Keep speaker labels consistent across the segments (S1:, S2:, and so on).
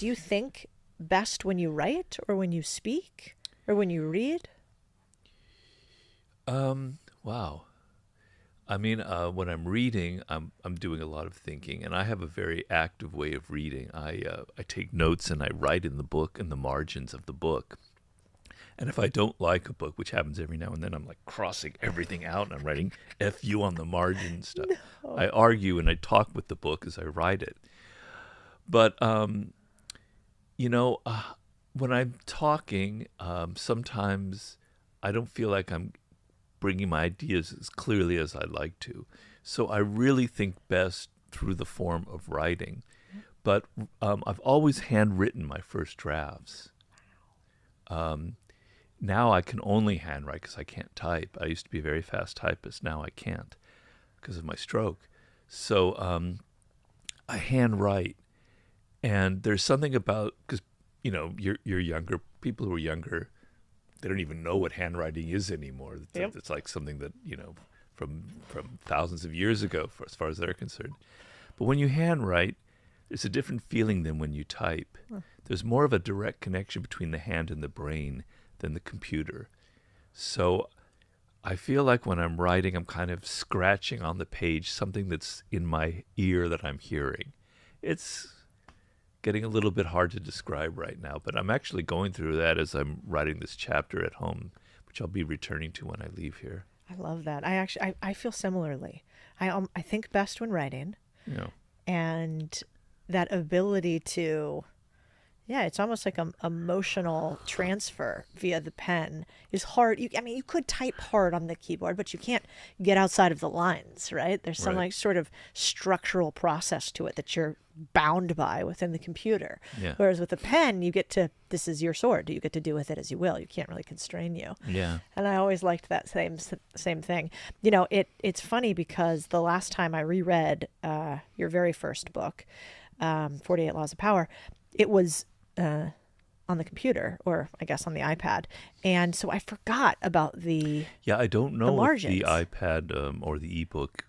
S1: do you think best when you write or when you speak or when you read?
S2: Wow. I mean, when I'm reading, I'm doing a lot of thinking, and I have a very active way of reading. I take notes and I write in the book in the margins of the book. And if I don't like a book, which happens every now and then, I'm like crossing everything out and I'm writing "fu" on the margin and stuff.
S1: No.
S2: I argue and I talk with the book as I write it. But you know, when I'm talking, sometimes I don't feel like I'm bringing my ideas as clearly as I'd like to. So I really think best through the form of writing. But I've always handwritten my first drafts. Now I can only handwrite because I can't type. I used to be a very fast typist. Now I can't because of my stroke. So I handwrite, and there's something about because you're younger. People who are younger, they don't even know what handwriting is anymore.
S1: Yep.
S2: It's like something that from thousands of years ago, for as far as they're concerned. But when you handwrite, there's a different feeling than when you type. There's more of a direct connection between the hand and the brain than the computer. So I feel like when I'm writing, I'm kind of scratching on the page something that's in my ear that I'm hearing. It's getting a little bit hard to describe right now, but I'm actually going through that as I'm writing this chapter at home, which I'll be returning to when I leave here.
S1: I love that. I feel similarly. I think best when writing,
S2: You know,
S1: and that ability to, yeah, it's almost like a emotional transfer via the pen is hard. I mean, you could type hard on the keyboard, but you can't get outside of the lines, right? There's some
S2: right?
S1: like sort of structural process to it that you're bound by within the computer.
S2: Yeah,
S1: Whereas with a pen, you get to, this is your sword. You get to do with it as you will. You can't really constrain you.
S2: yeah.
S1: And I always liked that same thing. It's funny because the last time I reread your very first book, 48 Laws of Power, it was on the computer, or I guess on the iPad, and so I forgot about
S2: Yeah, I don't
S1: the
S2: know if the
S1: margins.
S2: iPad or the ebook.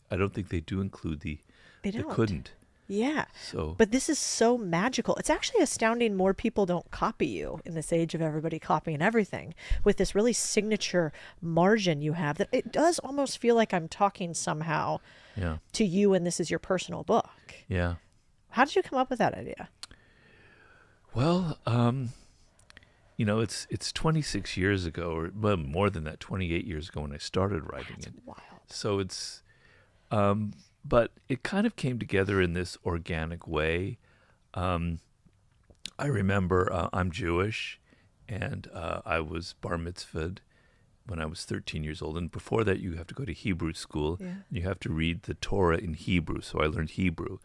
S2: I don't think they do include the.
S1: They
S2: They
S1: don't.
S2: couldn't.
S1: Yeah.
S2: So
S1: But this is so magical. It's actually astounding more people don't copy you in this age of everybody copying everything with this really signature margin you have that it does almost feel like I'm talking somehow
S2: yeah,
S1: to you and this is your personal book.
S2: yeah.
S1: How did you come up with that idea?
S2: Well, it's 26 years ago, or well, more than that, 28 years ago when I started writing
S1: That's
S2: it.
S1: wild.
S2: So um, but it kind of came together in this organic way. Um, I remember I'm Jewish, and I was bar mitzvahed when I was 13 years old. And before that, you have to go to Hebrew school,
S1: Yeah.
S2: and you have to read the Torah in Hebrew. So I learned Hebrew.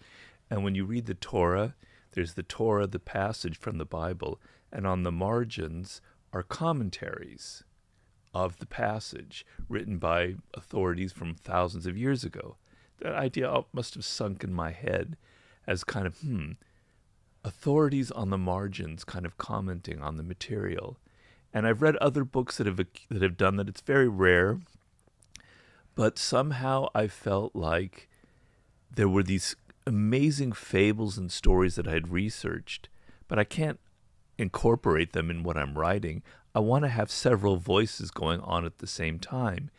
S2: And when you read the Torah, there's the Torah, the passage from the Bible, and on the margins are commentaries of the passage written by authorities from thousands of years ago. That idea must have sunk in my head as kind of, authorities on the margins kind of commenting on the material. And I've read other books that have done that. It's very rare, but somehow I felt like there were these amazing fables and stories that I had researched, but I can't incorporate them in what I'm writing. I want to have several voices going on at the same time.